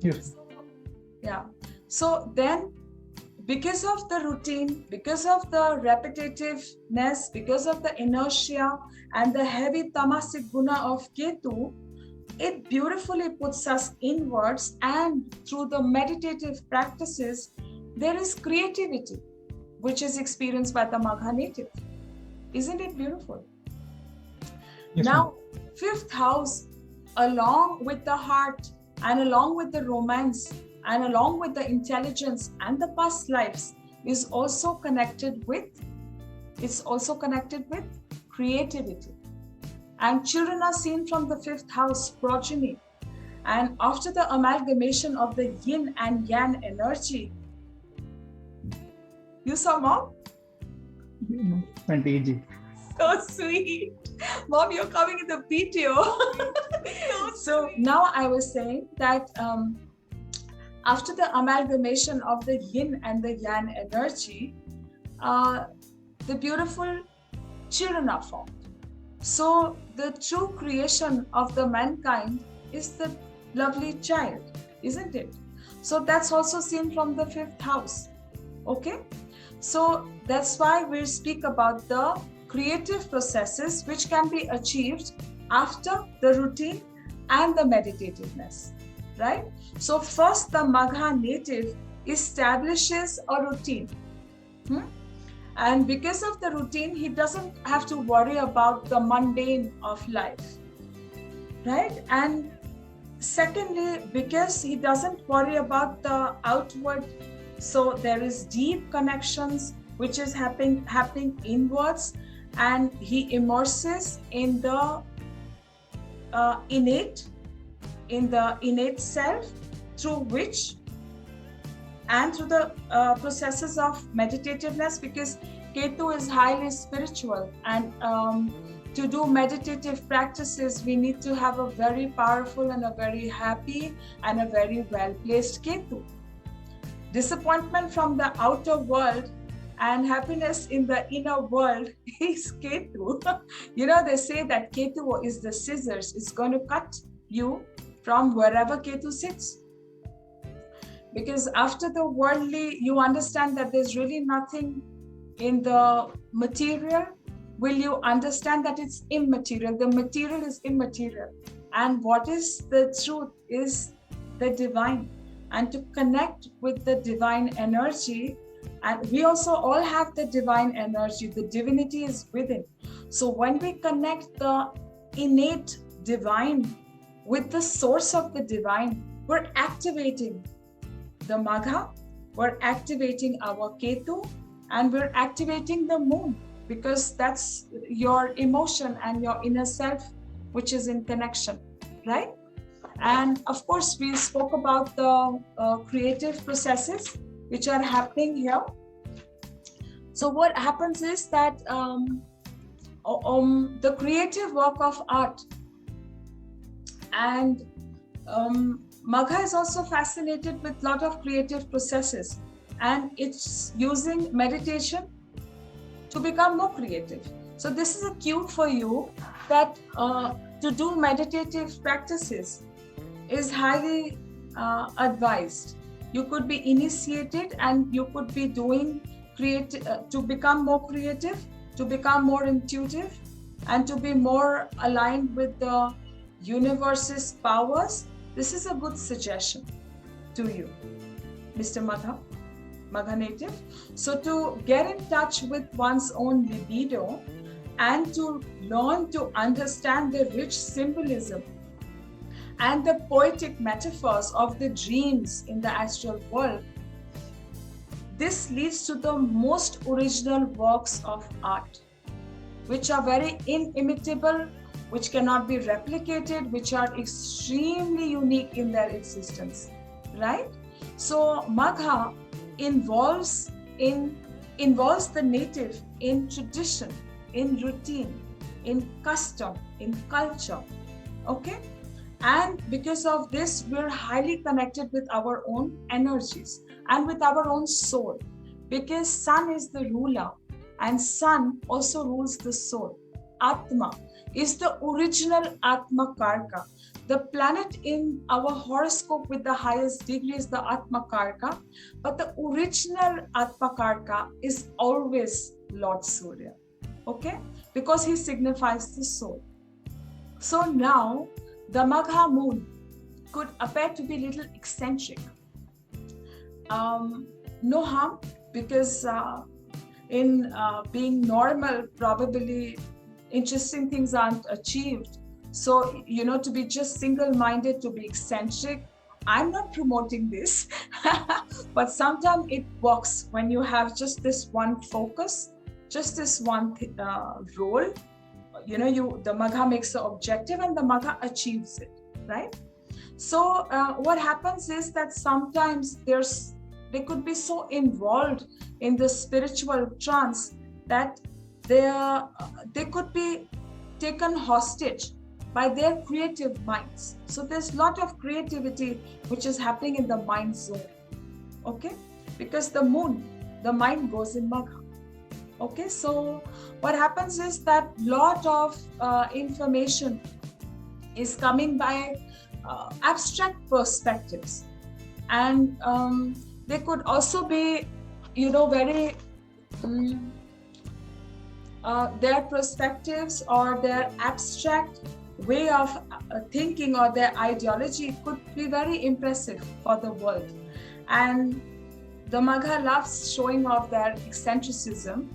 Yes. Yeah. So then, because of the routine, because of the repetitiveness, because of the inertia and the heavy tamasic guna of Ketu, it beautifully puts us inwards, and through the meditative practices, there is creativity, which is experienced by the Magha native. Isn't it beautiful? Yes, now, fifth house, along with the heart and along with the romance and along with the intelligence and the past lives, is also connected with, creativity. And children are seen from the fifth house, progeny. And after the amalgamation of the yin and yang energy, you saw Mom? Went easy. So sweet. Mom, you're coming in the video. So now I was saying that after the amalgamation of the yin and the yang energy, the beautiful children are formed. So the true creation of the mankind is the lovely child, isn't it? So that's also seen from the fifth house. Okay? So that's why we speak about the creative processes which can be achieved after the routine and the meditativeness, right? So first, the Magha native establishes a routine. And because of the routine, he doesn't have to worry about the mundane of life, right? And secondly, because he doesn't worry about the outward, so there is deep connections which is happening inwards, and he immerses in the innate self, through which, and through the processes of meditativeness, because Ketu is highly spiritual, and to do meditative practices, we need to have a very powerful and a very happy and a very well-placed Ketu. Disappointment from the outer world and happiness in the inner world is Ketu. You know, they say that Ketu is the scissors. It's going to cut you from wherever Ketu sits. Because after the worldly, you understand that there's really nothing in the material. Will you understand that it's immaterial? The material is immaterial. And what is the truth is the divine. And to connect with the divine energy, and we also all have the divine energy, the divinity is within. So when we connect the innate divine with the source of the divine, we're activating the Magha, we're activating our Ketu, and we're activating the moon, because that's your emotion and your inner self, which is in connection, right? And of course, we spoke about the creative processes which are happening here. So what happens is that the creative work of art, and Magha is also fascinated with a lot of creative processes, and it's using meditation to become more creative. So this is a cue for you that to do meditative practices is highly advised. You could be initiated, and you could be doing to become more creative, to become more intuitive, and to be more aligned with the universe's powers. This is a good suggestion to you, Mr. Magha native. So to get in touch with one's own libido and to learn to understand the rich symbolism and the poetic metaphors of the dreams in the astral world, this leads to the most original works of art, which are very inimitable, which cannot be replicated, which are extremely unique in their existence, right? So Magha involves the native in tradition, in routine, in custom, in culture, okay? And because of this, we're highly connected with our own energies and with our own soul, because sun is the ruler, and sun also rules the soul. Atma is the original Atma Karka. The planet in our horoscope with the highest degree is the Atma Karka, but the original Atma Karka is always Lord Surya, okay? Because he signifies the soul. So now the Magha moon could appear to be a little eccentric. No harm, because in being normal, probably interesting things aren't achieved. So, to be just single-minded, to be eccentric, I'm not promoting this, but sometimes it works when you have just this one focus, just this one role. The Magha makes the objective and the Magha achieves it, right? So what happens is that sometimes they could be so involved in the spiritual trance that they could be taken hostage by their creative minds. So there's a lot of creativity which is happening in the mind zone, okay? Because the moon, the mind goes in Magha. Okay, so what happens is that lot of information is coming by abstract perspectives, and they could also be, very their perspectives or their abstract way of thinking or their ideology could be very impressive for the world. And the Magha loves showing off their eccentricism,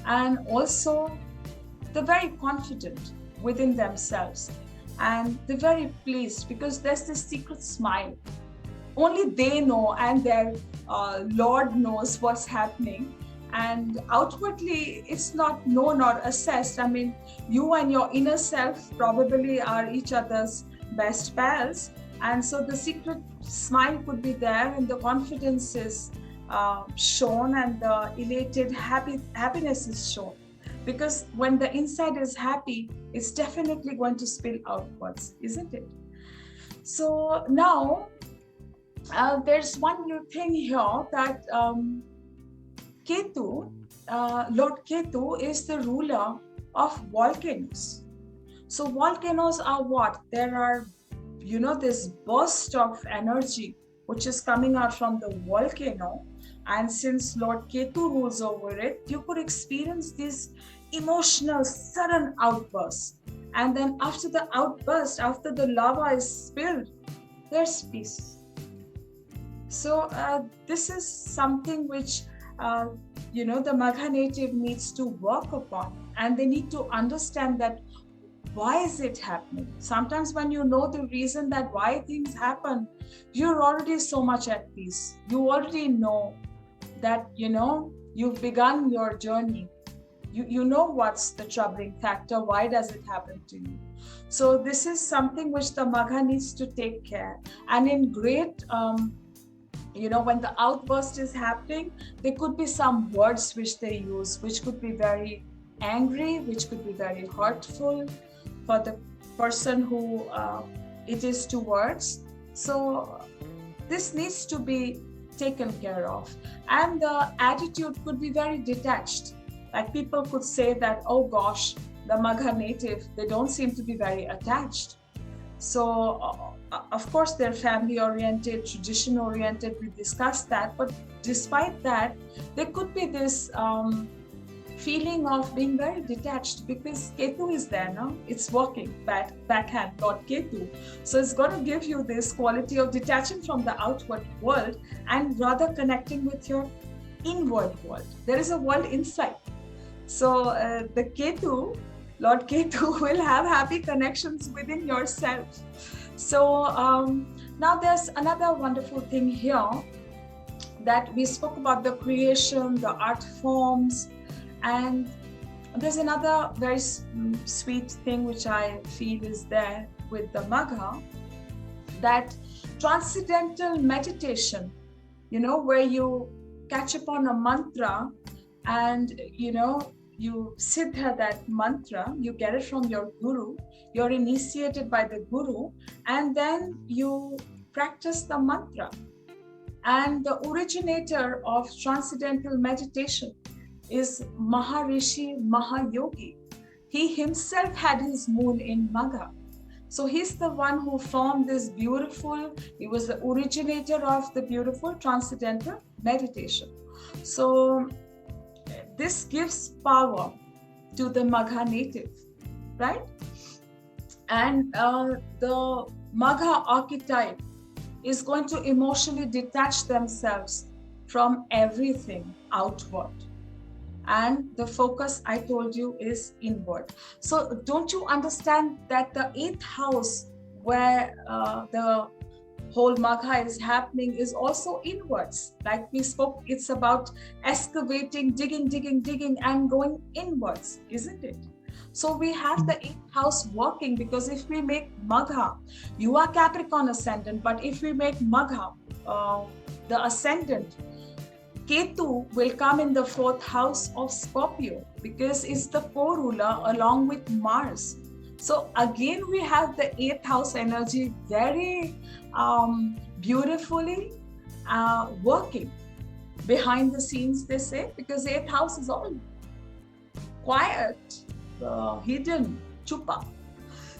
and also they're very confident within themselves, and they're very pleased because there's this secret smile. Only they know, and their Lord knows what's happening, and outwardly it's not known or assessed. I mean, you and your inner self probably are each other's best pals, and so the secret smile could be there, and the confidence is shown, and the elated happiness is shown, because when the inside is happy, it's definitely going to spill outwards, isn't it? So now there's one new thing here, that Ketu, Lord Ketu is the ruler of volcanoes. So volcanoes are what? There are, this burst of energy which is coming out from the volcano. And since Lord Ketu rules over it, you could experience these emotional sudden outbursts. And then after the outburst, after the lava is spilled, there's peace. So this is something which, the Magha native needs to work upon. And they need to understand that why is it happening? Sometimes when you know the reason that why things happen, you're already so much at peace. You already know that, you've begun your journey. You know what's the troubling factor, why does it happen to you? So this is something which the Magha needs to take care. And in great, when the outburst is happening, there could be some words which they use, which could be very angry, which could be very hurtful for the person who it is towards. So this needs to be taken care of. And the attitude could be very detached. Like people could say that, oh gosh, the Magha native, they don't seem to be very attached. So of course they're family oriented, tradition oriented, we discussed that, but despite that, there could be this feeling of being very detached, because Ketu is there now. It's working backhand, Lord Ketu. So it's going to give you this quality of detaching from the outward world and rather connecting with your inward world. There is a world inside. So the Ketu, Lord Ketu, will have happy connections within yourself. So now there's another wonderful thing here, that we spoke about the creation, the art forms, and there's another very sweet thing which I feel is there with the Magha, that transcendental meditation, where you catch upon a mantra and, you siddha that mantra, you get it from your guru, you're initiated by the guru, and then you practice the mantra. And the originator of transcendental meditation is Maharishi Mahayogi. He himself had his moon in Magha. So he's the one who formed this beautiful, he was the originator of the beautiful transcendental meditation. So this gives power to the Magha native, right? And the Magha archetype is going to emotionally detach themselves from everything outward. And the focus, I told you, is inward. So don't you understand that the 8th house, where the whole Magha is happening, is also inwards? Like we spoke, it's about excavating, digging, and going inwards, isn't it? So we have the 8th house working, because if we make Magha, you are Capricorn ascendant, but if we make Magha, the ascendant, Ketu will come in the 4th house of Scorpio, because it's the co-ruler along with Mars. So again, we have the 8th house energy very beautifully working behind the scenes, they say, because 8th house is all quiet, hidden, chupa.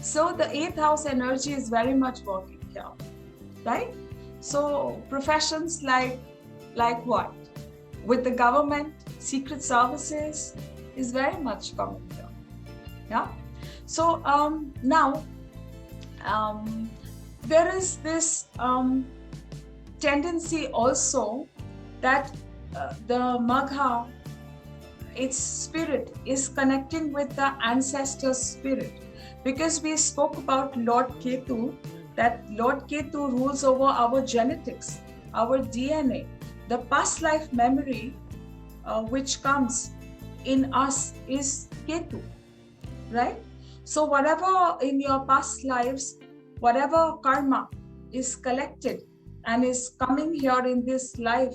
So the 8th house energy is very much working here, right? So professions like what? With the government, secret services is very much coming here. Yeah. So now there is this tendency also that the Magha, its spirit, is connecting with the ancestor spirit, because we spoke about Lord Ketu, that Lord Ketu rules over our genetics, our DNA. The past life memory which comes in us is Ketu, right? So whatever in your past lives, whatever karma is collected and is coming here in this life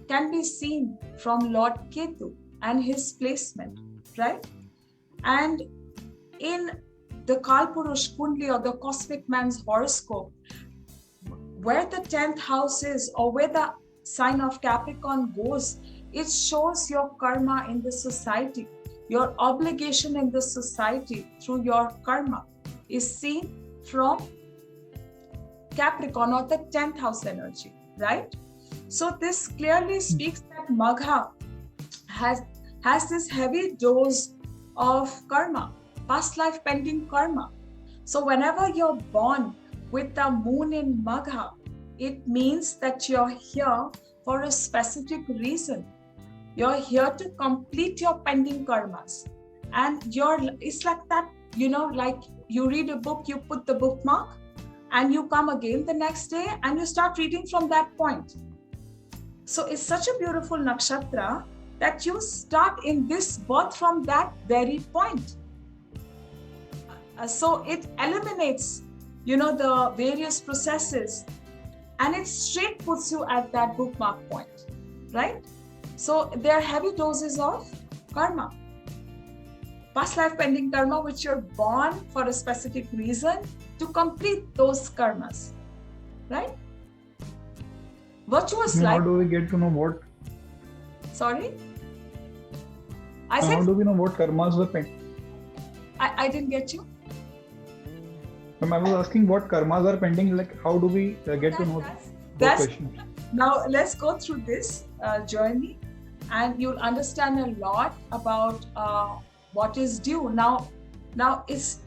can be seen from Lord Ketu and his placement, right? And in the Kalpurush Kundli, or the cosmic man's horoscope, where the 10th house is, or where the sign of Capricorn goes, it shows your karma in the society. Your obligation in the society through your karma is seen from Capricorn, or the 10th house energy, right? So this clearly speaks that Magha has this heavy dose of karma, past life pending karma. So whenever you're born with the moon in Magha, it means that you're here for a specific reason. You're here to complete your pending karmas. And it's like that, like you read a book, you put the bookmark, and you come again the next day and you start reading from that point. So it's such a beautiful nakshatra that you start in this birth from that very point. So it eliminates, the various processes, and it straight puts you at that bookmark point, right? So there are heavy doses of karma, past life pending karma, which you're born for a specific reason to complete those karmas, right? Virtuous life. How do we get to know what? Sorry? How do we know what karmas were pending? I didn't get you. I was asking what karmas are pending, like how do we get to know that question? Now let's go through this journey, and you'll understand a lot about what is due. Now it's,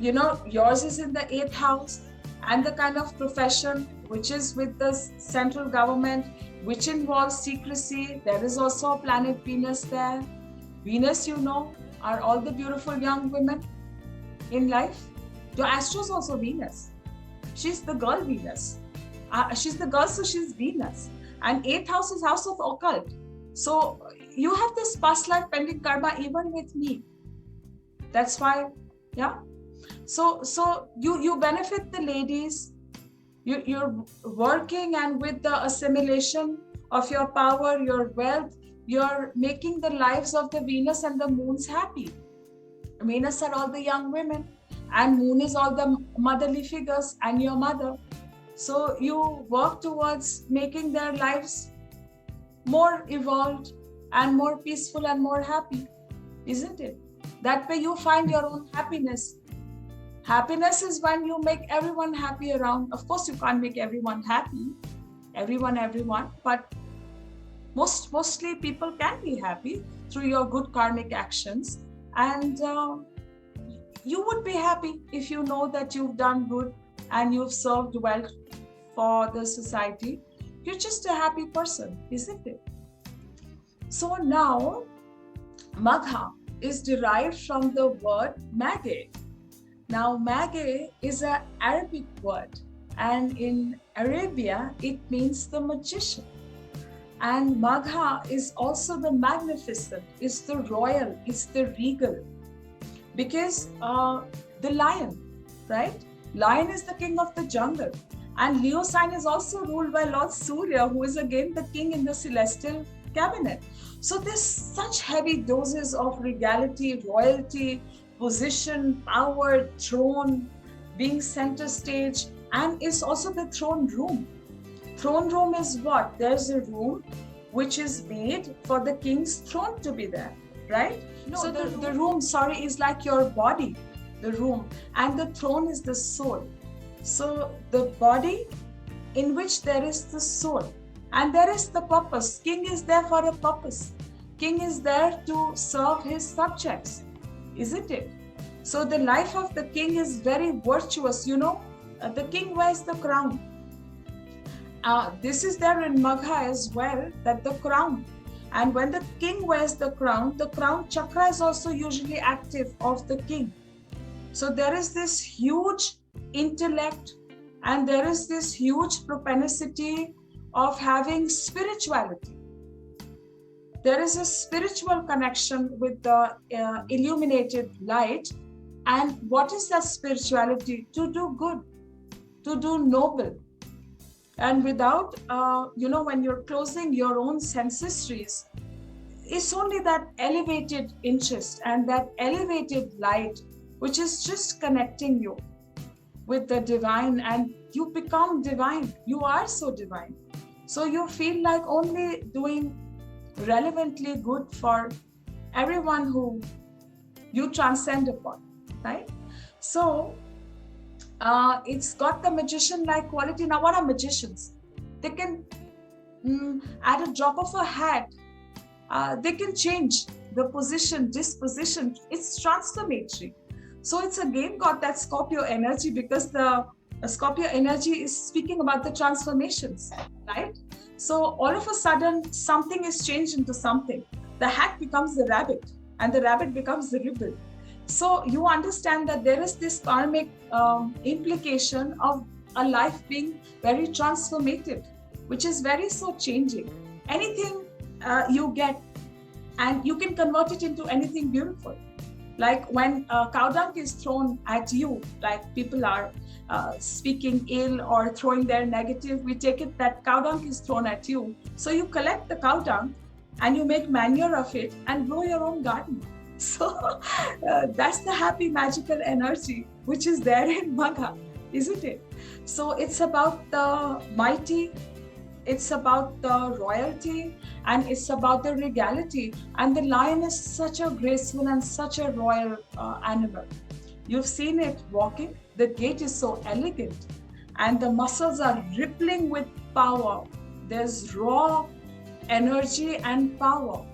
yours is in the 8th house, and the kind of profession which is with the central government, which involves secrecy. There is also a planet Venus there. Venus, are all the beautiful young women in life. Your Astro is also Venus. She's the girl Venus. She's the girl, so she's Venus. And 8th house is house of occult. So you have this past life pending karma even with me. That's why, yeah. So you benefit the ladies. You're working, and with the assimilation of your power, your wealth, you're making the lives of the Venus and the moons happy. Venus are all the young women, and moon is all the motherly figures and your mother. So you work towards making their lives more evolved and more peaceful and more happy, isn't it? That way you find your own happiness. Happiness is when you make everyone happy around. Of course, you can't make everyone happy, everyone, but mostly people can be happy through your good karmic actions. And you would be happy if you know that you've done good and you've served well for the society. You're just a happy person, isn't it? So now, Magha is derived from the word Maghe. Now, Maghe is an Arabic word, and in Arabia, it means the magician. And Magha is also the magnificent, it's the royal, it's the regal. Because the lion, right? Lion is the king of the jungle. And Leo sign is also ruled by Lord Surya, who is again the king in the celestial cabinet. So there's such heavy doses of regality, royalty, position, power, throne, being center stage, and it's also the throne room. Throne room is what? There's a room which is made for the king's throne to be there, right? No, so the room, is like your body, the room, and the throne is the soul. So the body in which there is the soul, and there is the purpose. King is there for a purpose. King is there to serve his subjects, isn't it? So the life of the king is very virtuous. You know, the king wears the crown. This is there in Magha as well, that the crown. And when the king wears the crown chakra is also usually active of the king. So there is this huge intellect and there is this huge propensity of having spirituality. There is a spiritual connection with the illuminated light. And what is that spirituality? To do good, to do noble. And without, when you're closing your own sensories, it's only that elevated interest and that elevated light, which is just connecting you with the divine, and you become divine. You are so divine. So you feel like only doing relevantly good for everyone who you transcend upon, right? So it's got the magician-like quality. Now, what are magicians? They can, at a drop of a hat, they can change the position, disposition. It's transformatory. So it's again got that Scorpio energy, because the Scorpio energy is speaking about the transformations, right? So all of a sudden, something is changed into something. The hat becomes the rabbit, and the rabbit becomes the ribbon. So you understand that there is this karmic implication of a life being very transformative, which is very so changing. Anything you get, and you can convert it into anything beautiful. Like when cow dung is thrown at you, like people are speaking ill or throwing their negative, we take it that cow dung is thrown at you. So you collect the cow dung and you make manure of it and grow your own garden. So that's the happy magical energy which is there in Magha, isn't it? So it's about the mighty, it's about the royalty, and it's about the regality. And the lion is such a graceful and such a royal animal. You've seen it walking. The gait is so elegant, and the muscles are rippling with power. There's raw energy and power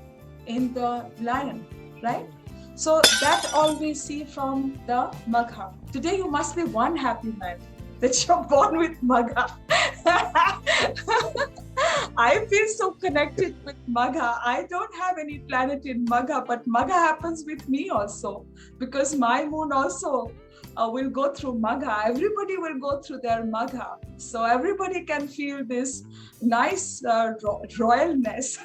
in the lion, right? So that all we see from the Magha. Today you must be one happy man that you're born with Magha. I feel so connected with Magha. I don't have any planet in Magha, but Magha happens with me also, because my moon also will go through Magha. Everybody will go through their Magha. So everybody can feel this nice royalness.